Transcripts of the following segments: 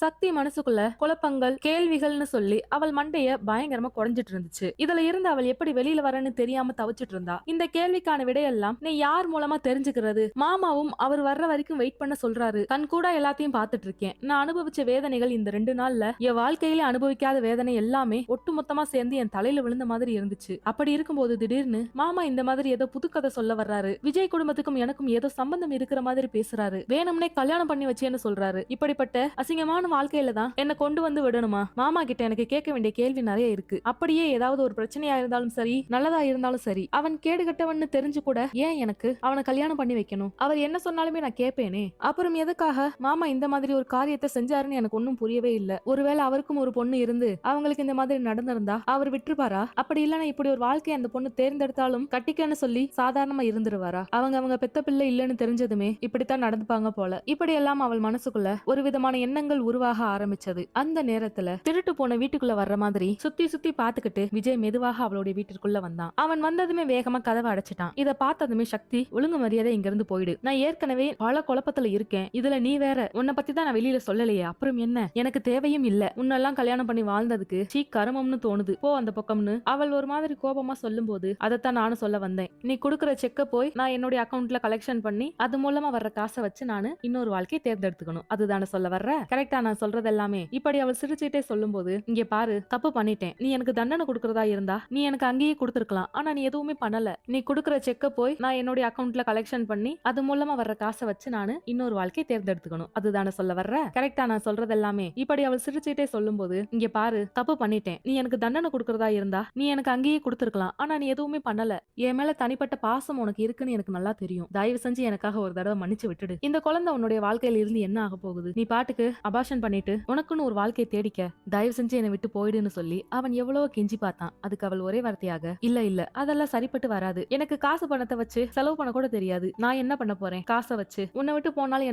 சக்தி மனசுக்குள்ள குழப்பங்கள் கேள்விகள்னு சொல்லி அவள் மண்டைய பயங்கரமா குறைஞ்சிட்டு இருந்துச்சு. இதுல இருந்து அவள் எப்படி வெளியில வரன்னு தெரியாம தவிச்சிட்டு இருந்தா. இந்த கேள்விக்கான விடையெல்லாம் நீ யார் மூலமா தெரிஞ்சுக்கிறது? மாமாவும் அவர் வர்ற வரைக்கும் வெயிட் பண்ண சொல்றாரு. கண் கூட எல்லாத்தையும் பார்த்துட்டு இருக்கேன். நான் அனுபவிச்ச வேதனைகள் இந்த 2 நாள்ல என் வாழ்க்கையில அனுபவிக்காத வேதனை எல்லாமே ஒட்டுமொத்தமா சேர்ந்து என் தலையில விழுந்த மாதிரி இருந்துச்சு. அப்படி இருக்கும்போது திடீர்னு மாமா இந்த மாதிரி ஏதோ புதுக்கதை சொல்ல வர்றாரு. விஜய் குடும்பத்துக்கும் எனக்கும் ஏதோ சம்பந்தம் இருக்கிற மாதிரி பேசுறாரு. வேணும்னே கல்யாணம் பண்ணி வச்சேன்னு சொல்றாரு. இப்படிப்பட்ட அசிங்கமான வாழ்க்கையில தான் என்ன கொண்டு வந்து விடணுமா? மாமா கிட்ட எனக்கு கேட்க வேண்டிய கேள்வி நிறைய இருக்கு. அப்படியே ஏதாவது ஒரு பிரச்சனையா இருந்தாலும் சரி, நல்லதா இருந்தாலும் சரி, அவன் கேடுகட்டவன்னு தெரிஞ்சு கூட ஏன் எனக்கு அவனை கல்யாணம் பண்ணி வைக்கணும்? அவர் என்ன சொன்னாலுமே நான் கேட்பேனே. அப்புறம் எதுக்காக மாமா இந்த மாதிரி ஒரு காரியத்தை செஞ்சாருன்னு எனக்கு ஒன்னும் புரியவே இல்ல. ஒருவேளை அவருக்கும் ஒரு பொண்ணு இருந்து அவங்களுக்கு இந்த மாதிரி நடந்திருந்தா அவர் விட்டுருப்பாரா? அப்படி இல்லனா இப்படி ஒரு வாழ்க்கையை அந்த பொண்ணு தேர்ந்தெடுத்தாலும் கட்டிக்கன்னு சொல்லி சாதாரணமா இருந்துருவாரா? அவங்க பெத்த பிள்ளை இல்லன்னு தெரிஞ்சதுமே இப்படித்தான் நடந்துப்பாங்க போல. இப்படி எல்லாம் அவள் மனசுக்குள்ள ஒரு விதமான எண்ணங்கள் உருவாக ஆரம்பிச்சது. அந்த நேரத்துல திருட்டு போன வீட்டுக்குள்ள வர்ற மாதிரி சுத்தி சுத்தி பாத்துக்கிட்டு விஜய் மெதுவாக அவளுடைய வீட்டிற்குள்ள வந்தான். அவன் வந்ததுமே வேகமா கதவை அடைச்சிட்டான். இத பார்த்ததுமே சக்தி, ஒழுங்கு மரியாதை இங்க இருந்து போயிடு. நான் ஏற்கனவே பல குழப்பத்துல இருக்கேன். இதுல நீ வேற. உன்னை பத்தி தான் நான் வெளியில சொல்லலையே. அப்புறம் என்ன? எனக்கு தேவையும் இல்ல. உன்னெல்லாம் கல்யாணம் பண்ணி வாழ்ந்ததுக்கு சீ கருமம்னு தோணுது. போ அந்த பக்கம்னு அவள் ஒரு மாதிரி கோபமா சொல்லும் போது அதைத்தான் நானும் சொல்ல வந்தேன். நீ குடுக்கற செக்க போய் நான் என்னுடைய அக்கவுண்ட்ல கலெக்ஷன் பண்ணி அது மூலமா வர்ற காசை வச்சு நானு இன்னொரு வாழ்க்கையை தேர்ந்தெடுத்துக்கணும். அதுதானே சொல்ல வர்ற? கரெக்டா நான் சொல்றது எல்லாமே? இப்படி அவள் சிரிச்சுட்டே சொல்லும் போது, இங்க பாரு, தப்பு பண்ணிட்டேன். நீ எனக்கு தண்டனை கொடுக்கறதா இருந்தா நீ எனக்கு அங்கேயே கொடுத்துருக்கலாம். ஆனா நீ எதுவுமே பண்ணல. நீ குடுக்கற செக்க போய் நான் என்னுடைய அக்கவுண்ட்ல கலெக்ஷன் பண்ணி அது மூலமா வர்ற காசை வச்சு நானு இன்னொரு வாழ்க்கையை தேர்ந்தெடுத்துக்கணும். அதுதானே சொல்ல வர்ற? கரெக்டா நான் சொல்றது எல்லாமே? இப்படி அவள் சிரிச்சுட்டே சொல்லும் போது, இங்க பாரு, தப்பு பண்ணிட்டேன். நீ எனக்கு தண்டனை கொடுக்கறதா இருந்தா நீ எனக்கு அங்கேயே கொடுத்துருக்கலாம். ஆனா நீ எதுவுமே பண்ணல. என் மேல தனிப்பட்ட பாசம் உனக்கு இருக்குன்னு எனக்கு நல்லா தெரியும். தயவு செஞ்சு எனக்காக ஒரு தடவை மன்னிச்சு விட்டுடு. இந்த குழந்தை உன்னுடைய வாழ்க்கையில இருந்து என்ன ஆக போகுது? நீ பாட்டுக்கு அபாஷன் பண்ணிட்டு உனக்குன்னு ஒரு வாழ்க்கையை தேடிக்க. தயவு செஞ்சு என்னை விட்டு போயிடுன்னு சொல்லி அவன் எவ்வளவோ கெஞ்சி பார்த்தான். அதுக்கு அவள் ஒரே வார்த்தையாக, இல்ல இல்ல, அதெல்லாம் சரிப்பட்டு வராது. எனக்கு காசு பணத்தை வச்சு செலவு பண்ண கூட தெரியாது. நான் என்ன பண்ண போறேன் காசை வச்சு? உன்னை விட்டு போனாலும்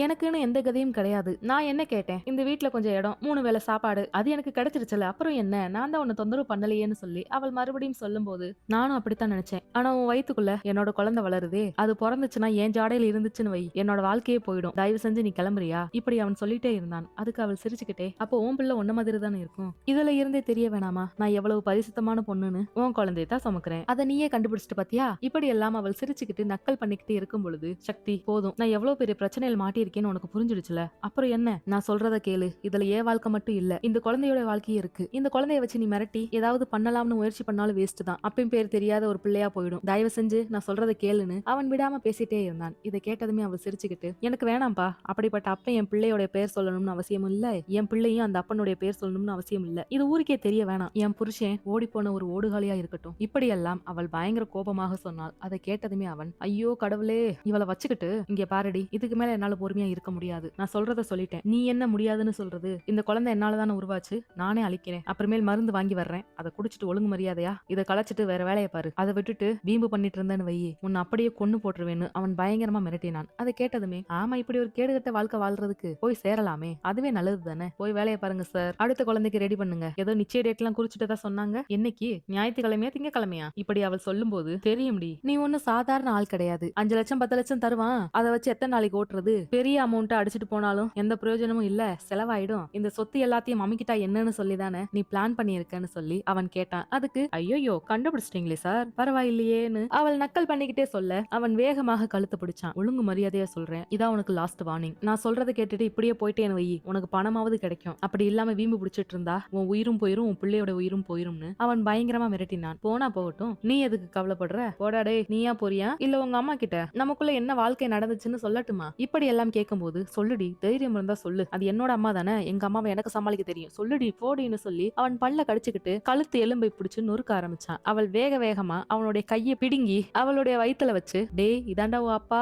எனக்குன்னு எந்த கதையும் கிடையாது. நான் என்ன கேட்டேன்? இந்த வீட்டுல கொஞ்சம் இடம், 3 வேளை சாப்பாடு, அது எனக்கு கிடைச்சிருச்சுல. அப்புறம் என்ன? நான் தான் உன்னை தொந்தரவு பண்ணலையேன்னு சொல்லி அவள் மறுபடியும் சொல்லும் போது, நானும் அப்படித்தான் நினைச்சேன். ஆனா உன் வயித்துக்குள்ள என்னோட குழந்தை வளருதே, அது பிறந்துச்சுன்னா என் ஜாடையில இருந்துச்சுன்னு வை, என்னோட வாழ்க்கையே போயிடும். தயவு செஞ்சு நீ கிளம்புறியா? இப்படி அவன் சொல்லிட்டே இருந்தான். அதுக்கு அவள் சிரிச்சுக்கிட்டே, அப்போ உன் பிள்ளை உன்ன மாதிரி தானே இருக்கும். இதுல இருந்தே தெரிய வேணாமா நான் எவ்வளவு பரிசுத்தமான பொண்ணுன்னு? உன் குழந்தைய தான் சுமக்கிறேன். அதை நீயே கண்டுபிடிச்சிட்டு பாத்தியா? இப்படி எல்லாம் அவள் சிரிச்சுக்கிட்டு நக்கல் பண்ணிக்கிட்டு இருக்கும் பொழுது, சக்தி, போதும், நான் எவ்வளவு பெரிய பிரச்சனையில் மாட்டியிருக்கேன்னு உனக்கு புரிஞ்சிடுச்சுல. அப்புறம் என்ன? நான் சொல்றத கேளு. இதுல ஏன் வாழ்க்கை மட்டும் இல்ல, இந்த குழந்தையோட வாழ்க்கையும் இருக்கு. இந்த குழந்தைய வச்சு நீ மிரட்டி ஏதாவது பண்ணலாம்னு முயற்சி பண்ணாலும் வேஸ்ட் தான். அப்பயும் பேர் தெரியாத ஒரு பிள்ளையா போயிடும். தயவு செஞ்சு நான் சொல்றத கேளுன்னு அவன் விடாம பேசிட்டே இருந்தான். இதை கேட்டதுமே அவள் சிரிச்சுக்கிட்டு, எனக்கு வேணாம்பா, அப்படிப்பட்ட அப்ப என் பிள்ளையோட பேர் சொல்லணும்னு அவசியம் இல்ல. என் பிள்ளையும் அந்த அப்பனுடைய பேர் சொல்லணும்னு அவசியம் இல்ல. இது ஊருக்கே தெரிய வேணாம். என் புருஷன் ஓடி போன ஒரு ஓடுகாலியா இருக்கட்டும். இப்படியெல்லாம் அவள் பயங்கர கோபமாக சொன்னாள். அதை கேட்டதுமே அவன், ஐயோ கடவுளே, இவளை வச்சுக்கிட்டு, இங்க பாருடி, இதுக்கு மேல என்னால பொறுமையா இருக்க முடியாது. நான் சொல்றத சொல்லிட்டேன். நீ என்ன முடியாதுன்னு சொல்றது? இந்த குழந்தை என்னாலதானே உருவாச்சு. நானே அழிக்கிறேன். அப்புறமேல் மருந்து வாங்கி வர்றேன். அதை குடிச்சிட்டு ஒழுங்கு மரியாதையா இதை களைச்சிட்டு வேற வேலையை பாரு. அதை விட்டுட்டு வீம்பு பண்ணிட்டு இருந்தேன்னு வையே, உன்னை அப்படியே கொன்னு போட்டுருவேன்னு அவன் பயங்கரமா மிரட்டினான். அதை கேட்டதுமே, ஆமா, இப்படி ஒரு கேடுகட்ட வாழ்க்கை வாழ்றதுக்கு போய் சேரலாமே, அதுவே நல்லது தானே. போய் வேலையை பாருங்க சார். அடுத்த குழந்தைக்கு ரெடி பண்ணுங்க. ஏதோ நிச்சய டேட் எல்லாம் குறிச்சிட்டு தான் சொன்னாங்க. என்னைக்கு? ஞாயிற்றுக்கிழமையா திங்கக்கிழமையா? இப்படி அவள் சொல்லும் போது, தெரியும்டி, நீ ஒன்னும் சாதாரண ஆள் கிடையாது. 5 லட்சம் 10 லட்சம் தருவான். அதை வச்சு எத்தனை நாளைக்கு ஓட்டுறது? பெரிய அமௌண்ட் அடிச்சிட்டு போனாலும் எந்த பிரயோஜனமும் இல்ல, செலவாயிடும். இந்த சொத்து எல்லாத்தையும் அமிக்கிட்டா என்னன்னு சொல்லிதானே நீ பிளான் பண்ணியிருக்கன்னு சொல்லி அவன் கேட்டான். அதுக்கு, ஐயோ கண்டுபிடிச்சிட்டீங்களே சார், பரவாயில்லையேன்னு அவள் நக்கல் பண்ணிக்கிட்டே சொல்ல அவன் வேகமாக கழுத்து பிடிச்சான். ஒழுங்கு மரியாதையா சொல்றேன், இதான் உனக்கு லாஸ்ட் வார்னிங். நான் சொல்றதை கேட்டுட்டு இப்படியே போயிட்டேன்னு வை, உனக்கு பணமாவது கிடைக்கும். அப்படி இல்லாம வீம்பு பிடிச்சிட்டு இருந்தா உன் உயிரும் போயிரும், உன் பிள்ளையோட உயிரும் போயிரும்னு அவன் பயங்கரமா மிரட்டினான். போனா போகட்டும், நீ எதுக்கு கவலைப்படுற? போடாடே, நீயா போறியா இல்ல உங்க அம்மா கிட்ட நமக்குள்ள என்ன வாழ்க்கை நடந்துச்சுன்னு சொல்லட்டுமா? இப்படி எல்லாம் கேட்கும் போது, சொல்லுடி, தைரியம் இருந்தா சொல்லு. அது என்னோட அம்மா தானே, எங்க அம்மாவை எனக்கு சமாளிக்க தெரியும். சொல்லுடி, போடின்னு சொல்லி அவன் பல்ல கடிச்சுக்கிட்டு கழுத்து எலும்பை பிடிச்சு நொறுக்க ஆரம்பிச்சான். அவள் வேக வேகமா அவனுடைய கையை பிடுங்கி அவளுடைய வயித்துல வச்சு, டே இதாண்டா உன் அப்பா,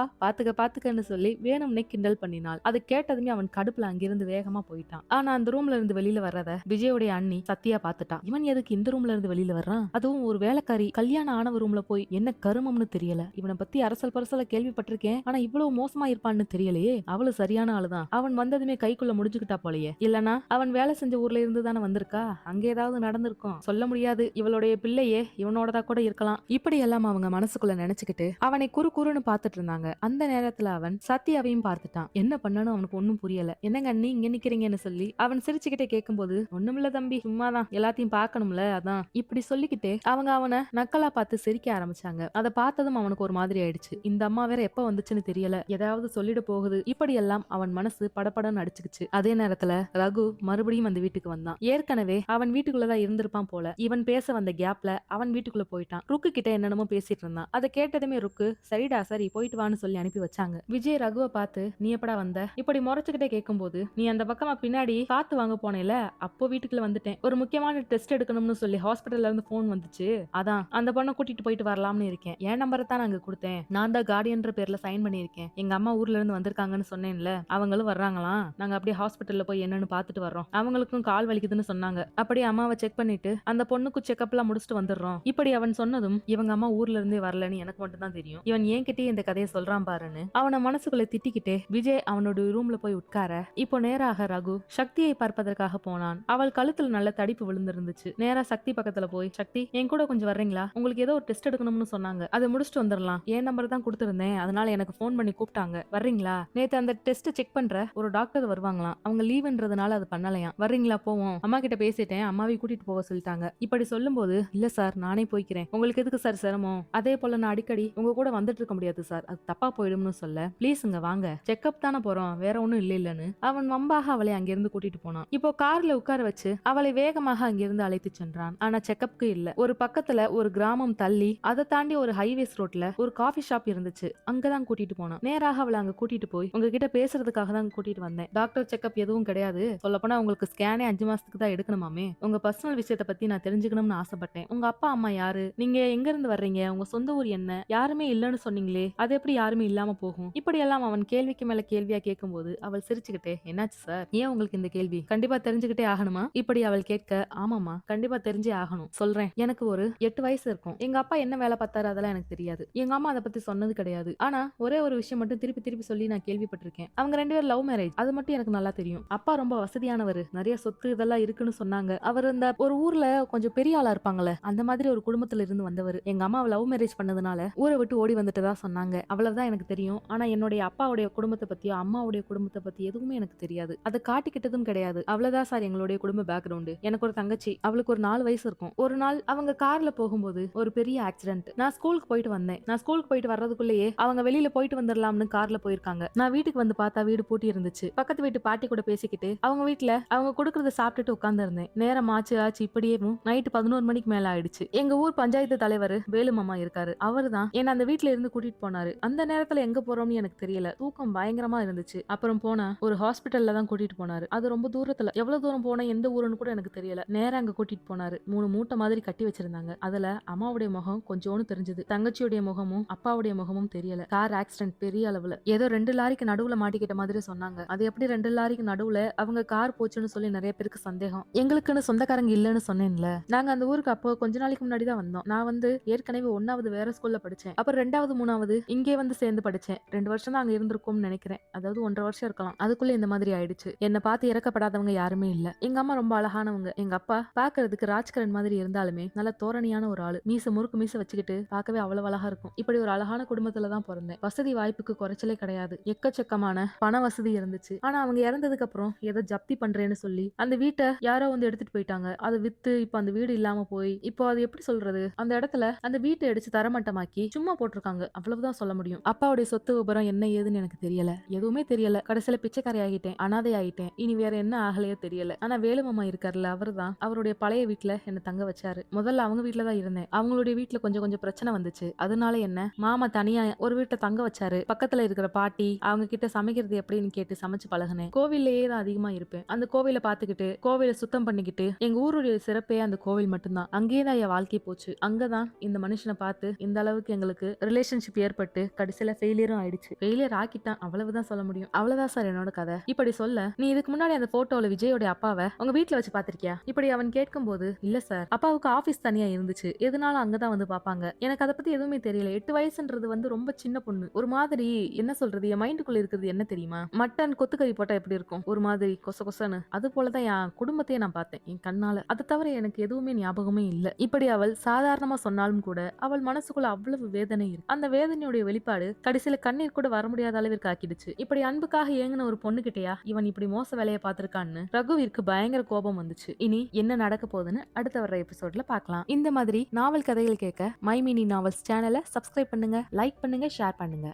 பாத்துக்கன்னு சொல்லி வேணும்னே கிண்டல் பண்ணினாள். அது கேட்டதுமே அவன் கடுப்புல அங்கிருந்து வேகமா போயிட்டான். ஆனா அந்த ரூம்ல இருந்து வெளியில வர்றத விஜயோடைய அண்ணி சத்யா பாத்துட்டான். இவன் எதுக்கு இந்த ரூம்ல இருந்து வெளியில வர்றான்? அதுவும் ஒரு வேலைக்காரி கல்யாணம் ஆனவ ரூம்ல போய் என்ன கருமம்னு தெரியல. இவனை பத்தி அரசல் பரசல கேள்விப்பட்டிருக்கேன், ஆனா இவ்வளவு மோசமா இருப்பான்னு தெரியலையே. அவளு சரியான ஆளுதான். அவன் வந்ததுமே கைக்குள்ள முடிஞ்சுக்கிட்டா போலயே. இல்லனா அவன் வேலை செஞ்ச ஊர்ல இருந்து தானே வந்திருக்கா, அங்க ஏதாவது நடந்திருக்கும், சொல்ல முடியாது. இவளுடைய பிள்ளையே இவனோடதா கூட இருக்கலாம். இப்படி எல்லாம் அவங்க மனசுக்குள்ள நினைச்சுக்கிட்டு அவனை குறுன்னு பாத்துட்டு இருந்தாங்க. அந்த நேரத்துல அவன் சத்யாவையும் பார்த்துட்டான். என்ன பண்ணனும் அவனுக்கு ஒன்னும் புரியல. என்னங்க அண்ணி, இங்க நிக்கிறீங்கன்னு சொல்லி அவன் சிரிச்சுக்கிட்டே கேட்கும்போது, ஒண்ணுமில்ல தம்பி, சும்மாதான், எல்லாத்தையும் பார்க்கணும்ல அதான், இப்படி சொல்லிக்கிட்டே அவங்க அவனை நக்கலா பார்த்து சிரிக்க ஆரம்பிச்சாங்க. அதை பார்த்ததும் அவனுக்கு ஒரு மாதிரி ஆயிடுச்சு. இந்த அம்மா வேற எப்ப வந்துச்சுன்னு தெரியல, ஏதாவது சொல்லிட போகுது, இப்படி எல்லாம் அவன் மனசு படபடன்னு அடிச்சுக்கிச்சு. அதே நேரத்துல ரகு மறுபடியும் அந்த வீட்டுக்கு வந்தான். ஏற்கனவே அவன் வீட்டுக்குள்ளதான் இருந்திருப்பான் போல. இவன் பேச வந்த கேப்ல அவன் வீட்டுக்குள்ள போயிட்டான். ருக்கு கிட்ட என்னென்னமோ பேசிட்டு இருந்தான். அதை கேட்டதுமே ருக்கு, சரிடா சரி போயிட்டு வான்னு சொல்லி அனுப்பி வச்சாங்க. விஜய் ரகுவை பார்த்து, நீ எப்படா வந்த, இப்படி முறைச்சுக்கிட்டே கேட்கும்போது, நீ அந்த பக்கமா பின்னாடி காத்து வாங்க போனேல, அப்போ வீட்டுக்குள்ள வந்துட்டேன். ஒரு முக்கியமான டெஸ்ட் எடுக்கணும்னு சொல்லி ஹாஸ்பிட்டல்ல இருந்து போன் வந்துச்சு, அதான் அந்த பொண்ணை கூட்டிட்டு போயிட்டு வரலாம்னு இருக்கேன். என் நம்பரை தான் நாங்க கொடுத்தேன், நான் தான் கார்டியன்ற பேர்ல சைன் பண்ணிருக்கேன். எங்க அம்மா ஊர்ல இருந்து வந்திருக்காங்கன்னு சொன்னேன்ல, அவங்களும் வர்றாங்களாம். நாங்க அப்படியே ஹாஸ்பிட்டல்ல போய் என்னன்னு பாத்துட்டு வர்றோம். அவங்களுக்கும் கால் வலிக்குதுன்னு சொன்னாங்க. அப்படியே அம்மாவை செக் பண்ணிட்டு அந்த பொண்ணுக்கு செக்அப் எல்லாம் முடிச்சுட்டு வந்துடுறோம். இப்படி அவன் சொன்னதும், இவங்க அம்மா ஊர்ல இருந்தே வரலன்னு எனக்கு மட்டும் தான் தெரியும், இவன் ஏன் கிட்டே இந்த கதையை சொல்றான் பாருன்னு அவனை மனசுக்குள்ள திட்டிக்கிட்டே விஜய் அவனோட ரூம்ல போய் உட்கார, இப்போ நேராக ரகு சக்தியை பார்ப்பதற்காக போனான். அவள் கழுத்துல நல்ல தடிப்பு விழுந்திருந்துச்சு. நேரா சக்தி பக்கத்துல போய், சக்தி என் கூட கொஞ்சம் வர்றீங்களா, உங்களுக்கு ஏதோ ஒரு டெஸ்ட் எடுக்கணும்னு சொன்னாங்க, அதை முடிச்சுட்டு வந்துடலாம். என் நம்பர் தான் கொடுத்திருந்தேன், அதனால எனக்கு போன் பண்ணி கூப்பிட்டாங்க, வர்றீங்களா? நேத்து அந்த டெஸ்ட் செக் பண்ற ஒரு டாக்டர் வருவாங்களாம், அவங்க லீவ்ன்றதுனால அது பண்ணலையாம். வர்றீங்களா போவோம், அம்மா கிட்ட பேசிட்டேன், அம்மாவை கூட்டிட்டு போக சொல்லிட்டாங்க. இப்படி சொல்லும்போது, இல்ல சார் நானே போய்க்கிறேன், உங்களுக்கு எதுக்கு சார் சிரமம், அதே போல நான் அடிக்கடி உங்க கூட வந்துட்டு இருக்க முடியாது சார், அது தப்பா போயிடும்னு சொல்ல, ப்ளீஸ்ங்க வாங்க, செக்அப் தானே போறோம், வேற ஒண்ணும் இல்லன்னு அவன் வம்பாக அவளை அங்கிருந்து கூட்டிட்டு போனான். இப்போ கார்ல உட்கார வச்சு அவளை வேகமாக அங்கிருந்து அழைத்து சென்றான். ஆனா செக்அப்க்கு இல்ல. ஒரு பக்கத்துல ஒரு கிராமம் தள்ளி அதை தாண்டி ஒரு ஹைவேஸ் ரோட்ல ஒரு காஃபி ஷாப் இருந்துச்சு, அங்கதான் கூட்டிட்டு போனான். நேராக அவளை அங்க கூட்டிட்டு போய், உங்ககிட்ட பேசுறதுக்காக தான் கூட்டிட்டு வந்தேன், டாக்டர் செக்அப் எதுவும் கிடையாது, சொல்லப்போனா உங்களுக்கு ஸ்கேனே 5 மாசத்துக்கு தான் எடுக்கணுமாமே, உங்க பர்சனல் விஷயத்தை பத்தி நான் தெரிஞ்சுக்கணும்னு ஆசைப்பட்டேன். உங்க அப்பா அம்மா யாரு, நீங்க எங்க இருந்து வர்றீங்க, உங்க சொந்த ஊர் என்ன, யாருமே இல்லன்னு சொன்னீங்களே, அது எப்படி யாருமே இல்லாம போகும், இப்படி எல்லாம் அவன் கேள்விக்கு மேல கேள்வியா கேட்கும்போது அவள் சிரிச்சுக்கிட்டே, என்னாச்சு சார், ஏன் உங்களுக்கு இந்த கேள்வி, கண்டிப்பா தெரிஞ்சுக்கிட்டே ஆகணுமா, இப்படி அவள் கேட்க, ஆமாமா கண்டிப்பா தெரிஞ்சே ஆகணும், சொல்றேன். எனக்கு ஒரு 8 வயசு இருக்கும். எங்க அப்பா என்ன வேலை பார்த்தாரு அதெல்லாம் எனக்கு தெரியாது, எங்க அம்மா அதை பத்தி சொன்னது கிடையாது. ஆனா ஒரே ஒரு விஷயம் மட்டும் திருப்பி திருப்பி சொல்லி நான் கேள்விப்பட்டிருக்கேன், அவங்க 2 பேரும் லவ் மேரேஜ், அது மட்டும் எனக்கு நல்லா தெரியும். அப்பா ரொம்ப வசதியானவர், நிறைய சொத்து இதெல்லாம் இருக்குன்னு சொன்னாங்க. அவர் இந்த ஒரு ஊர்ல கொஞ்சம் பெரிய ஆளா இருப்பாங்கல்ல, அந்த மாதிரி ஒரு குடும்பத்துல இருந்து வந்தவர். எங்க அம்மா லவ் மேரேஜ் பண்ணதுனால ஊரை விட்டு ஓடி வந்துட்டதா சொன்னாங்க. அவ்வளவுதான் எனக்கு தெரியும். ஆனா என்னுடைய அப்பாவுடைய குடும்பத்தை பத்தியோ அம்மாவுடைய குடும்பத்தை பத்தி எதுவுமே எனக்கு தெரியாது, அதை காட்டிக்கிட்டதும் கிடையாது. அவ்வளவுதான் சார் எங்களுடைய குடும்ப பேக்ரவுண்ட். எனக்கு ஒரு தங்கச்சி, அவளுக்கு ஒரு 4 வயசு இருக்கும். ஒரு நாள் அவங்க கார்ல போகும்போது ஒரு பெரிய ஆக்சிடென்ட். நான் ஸ்கூலுக்கு போயிட்டு வந்தேன். நான் ஸ்கூலுக்கு போயிட்டு வர்றதுக்குள்ளேயே அவங்க வெளியில போயிட்டு வந்துடலாம்னு கார்ல போயிருக்காங்க. நான் வீட்டுக்கு வந்து பார்த்தா வீடு பூட்டி இருந்துச்சு. பக்கத்து வீட்டு பாட்டி கூட பேசிக்கிட்டு அவங்க வீட்டுல அவங்க கொடுக்கறத சாப்பிட்டுட்டு உட்கார்ந்து இருந்தேன். நேரம் ஆச்சு இப்படியே நைட்டு 11 மணிக்கு மேல ஆயிடுச்சு. எங்க ஊர் பஞ்சாயத்து தலைவர் வேலு மாமா இருக்காரு, அவரு தான் என்ன அந்த வீட்டுல இருந்து கூட்டிட்டு போனாரு. அந்த நேரத்துல எங்க போறோம்னு எனக்கு தெரியல, தூக்கம் பயங்கரமா இருந்துச்சு. அப்புறம் போனா ஒரு ஹாஸ்பிட்டல்ல தான் கூட்டிட்டு போனாரு. அது ரொம்ப தூரத்துல, எவ்வளவு தூரம் போன எந்த ஊருன்னு கூட எனக்கு தெரியல. நேரம் அங்க கூட்டிட்டு போனாரு. 3 மூட்டை மாதிரி கட்டி வச்சிருந்தாங்க. அதுல அம்மாவுடைய முகம் கொஞ்சோன்னு தெரிஞ்சது, தங்கச்சியுடைய முகமும் அப்பாவுடைய முகமும் தெரியல. கார் ஆக்சிடென்ட் பெரிய அளவுல, ஏதோ 2 லாரிக்கு நடுவுல மாட்டிக்கிட்ட மாதிரி சொன்னாங்க. அது எப்படி 2 லாரிக்கு நடுவுல அவங்க கார் போச்சுன்னு சொல்லி நிறைய பேருக்கு சந்தேகம். எங்களுக்குன்னு சொந்தக்காரங்க இல்லன்னு சொன்னேன்ல, நாங்க அந்த ஊருக்கு அப்போ கொஞ்ச நாளைக்கு முன்னாடி தான் வந்தோம். நான் வந்து ஏற்கனவே 1வது வேற ஸ்கூல்ல படிச்சேன், அப்புறம் 2வது 3வது இங்கே வந்து சேர்ந்து படிச்சேன். 2 வருஷம் தான் அங்க இருந்திருக்கும்னு நினைக்கிறேன், அதாவது 1.5 வருஷம் இருக்கலாம். அதுக்குள்ள இந்த மாதிரி ஆயிடுச்சு. என்ன பார்த்து இறக்கப்படாதவங்க யாருமே இல்ல. எங்க அம்மா ரொம்ப அழகானவங்க. எங்க அப்பா பாக்குறதுக்கு ராஜ்கரன் மாதிரி இருந்தாலுமே நல்ல தோரணியான ஒரு ஆளு. முறுக்கு மீச வச்சுக்கிட்டு பார்க்கவே அவ்வளவு அழகா இருக்கும். இப்படி ஒரு அழகான குடும்பத்துல தான் பிறந்தேன். வசதி வாய்ப்புக்கு குறைச்சலே கிடையாது, எக்கச்சக்கமான பண வசதி இருந்துச்சு. ஆனா அவங்க இறந்ததுக்கு அப்புறம் ஏதோ ஜப்தி பண்றேன்னு சொல்லி அந்த வீட்டை யாரோ வந்து எடுத்துட்டு போயிட்டாங்க. அதை வித்து இப்ப அந்த வீடு இல்லாம போய், இப்போ அது எப்படி சொல்றது, அந்த இடத்துல அந்த வீட்டை அடிச்சு தரமட்டமாக்கி சும்மா போட்டிருக்காங்க, அவ்வளவுதான் சொல்ல முடியும். அப்பாவுடைய சொத்து விபரம் என்ன ஏதுன்னு எனக்கு தெரியல, எதுவுமே தெரியல. கடைசியில பிச்சைக்காரி ஆகிட்டேன், அனாதை ஆகிட்டேன். இனி வேற என்ன ஆகலையோ தெரியல. ஆனா வேலு மாமா இருக்காருல்ல, அவர் தான் அவருடைய பழைய வீட்டுல என்ன தங்க வச்சாரு. முதல்ல அவங்க வீட்டுல தான் இருந்தேன். அவங்களுடைய வீட்டுல கொஞ்சம் கொஞ்சம் பிரச்சனை வந்துச்சு, அதனால என்ன மாமா தனியா ஒரு வீட்டை தங்க வச்சாரு. பக்கத்துல இருக்கிற பாட்டி அவங்க கிட்ட சமைக்கிறது எப்படின்னு கேட்டு சமைச்சு பழகினேன். கோவில்லையே தான் அதிகமா இருப்பேன். அந்த கோவிலை பாத்துக்கிட்டு கோவிலை சுத்தம் பண்ணிக்கிட்டு, எங்க ஊருடைய சிறப்பே அந்த கோவில் மட்டும்தான். அங்கேதான் என் வாழ்க்கை போச்சு. அங்கதான் இந்த மனுஷனை பார்த்து இந்த அளவுக்கு எங்களுக்கு ரிலேஷன்ஷிப் ஏற்பட்டு கடைசியில ஃபெயிலியரும் ஆயிடுச்சு. ஃபெயிலியர் ஆக்கிட்டான், அவ்வளவுதான் சொல்ல முடியும். அவ்வளவுதான் சார் என்னோட கதை. இப்படி சொல்ல, நீ இதுக்கு முன்னாடி அந்த போட்டோல விஜயோட அப்பாவை உங்க வீட்டுல வச்சு பாத்திருக்கியா, இப்படி அவன் கேட்கும் போது, இல்ல சார், அப்பாவுக்கு ஆபீஸ் தனியா இருந்துச்சு, எதனாலும் அங்கதான் வந்து பாப்பாங்க, எனக்கு அதை பத்தி எதுவுமே தெரியல. 8 வயசுன்றது வந்து ரொம்ப சின்ன பொண்ணு. ஒரு மாதிரி என்ன சொல்றது, என் மைண்டுக்குள்ள இருக்கிறது என்ன தெரியுமா, மட்டன் கொத்துக்கறி போட்டா எப்படி இருக்கும், ஒரு மாதிரி கொச கொசன்னு, அது போலதான் என் குடும்பத்தையே நான் பார்த்தேன் என் கண்ணால. அதை தவிர எனக்கு எதுவுமே ஞாபகமே இல்ல. இப்படி அவள் சாதாரணமா சொன்னாலும் கூட அவள் மனசுக்குள்ள அவ்வளவு வேதனை இருக்கு. அந்த வேதனையுடைய வெளிப்பாடு கடைசியில கண்ணீர் கூட வர முடியாத அளவிற்கு ஆக்கிடுச்சு. இப்படி அன்புக்காக ஏங்கின ஒரு பொண்ணு கிட்டயா இவன் இப்படி மோச வேலையை பார்த்திருக்கான்னு ரகுவிற்கு பயங்கர கோபம் வந்துச்சு. இனி என்ன நடக்க போகுதுன்னு அடுத்த வர எபிசோட்ல பார்க்கலாம். இந்த மாதிரி நாவல் கதைகள் கேட்க மை மினி நாவல்ஸ் சேனலை சப்ஸ்கிரைப் பண்ணுங்க, லைக் பண்ணுங்க, ஷேர் பண்ணுங்க.